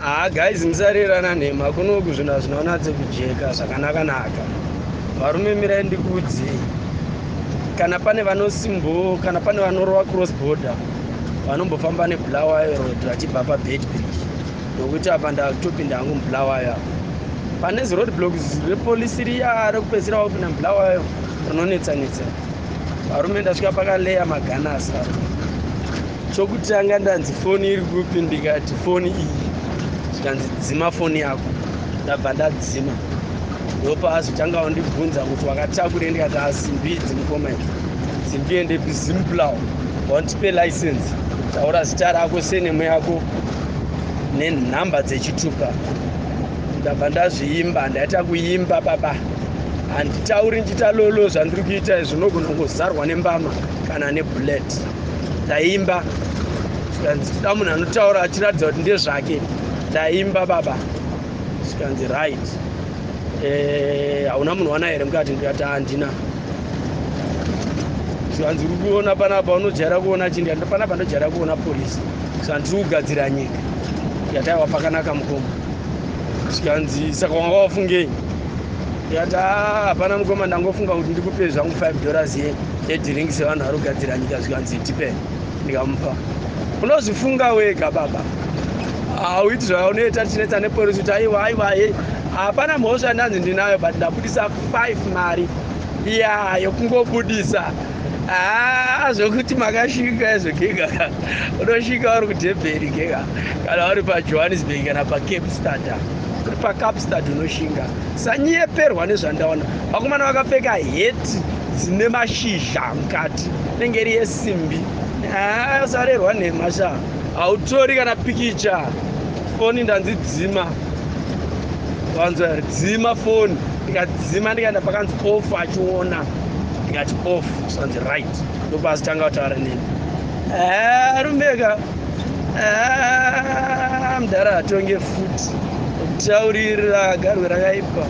Guys, musarerana nhema kunoku zvinhu zvinoonatse kujeka zvakanaka. Varume mirai ndikudze, kana pane vanosimbo, kana pane vanorova cross border, vanombofamba neBulawayo road vachibva paBedbury, nokuti apa ndakutopinda hangu muBulawayo. Pane road blocks repolisi riya rekupedzisira wakupinda muBulawayo rinonetsanetsa. Varume ndasvika pakaleya maganasi. Chokutanga ndanzi foni iri kupi, ndikati foni iyi, zvikanzi dzima foni yako, ndabva ndadzima. Ndopa azotanga kundibvunza kuti wakatakura, ndikati asimbi idzi mukoma idzi, simbi ende Zimplow, wandipe license, taura zita rako, senemu yako nenhamba dzechitupa. Ndabva ndazviimba, ndaita kuimba baba. Handitauri ndichita lolo zvandiri kuita izvi, zvinogona kungozarwa nembama kana nebullet. Ndaimba, zvikanzi toda munhu anotaura achiratidza kuti ndezvake. Ndaimba baba, zvikanzi right, hauna munhu wana here mukati? Ndikati handina. Zvikanzi uri kuona panapa unojaira kuona chindi? Panapa ndojaira kuona polisi, saka ndiri kugadzira nyika. Ndikati aiwa pakanaka mukoma. Zvikanzi saka wanga wafungei? Ndikati hapana mukoma, ndangofunga kuti ndikupe zvangu $5 yedhiringi sevanhu vari kugadzira nyika. Zvikanzi tipe, ndikamupa. Unozvifunga wega baba, hauiti zvaunoita tichinetsa nepolisi kuti aiwa hapana mhosva yandanzi ndinayo, but ndabudisa 5 mari yokungobudisa. Zvokuti makasvika izvo kega, unosvika uri kuDurban kega, kana uri paJohannesburg kana paCapstad. Uri paCapstad unoshinga. Sanyeperwa nezvandaona. Vakomana vakapfeka heti dzine mashizha mukati, inenge iri yesimbi. Usarerwa nhema sha, hautori kana pikicha. Foni ndanzidzima, wanzwa here, dzima foni. Ndikadzima ndikaenda pakanzi off, achiona ndikati off, zvanzi right. Ndopasi tanga kutaura neni. Rumbeka mudhara atonge futi, kutaurira garwe rakaipa.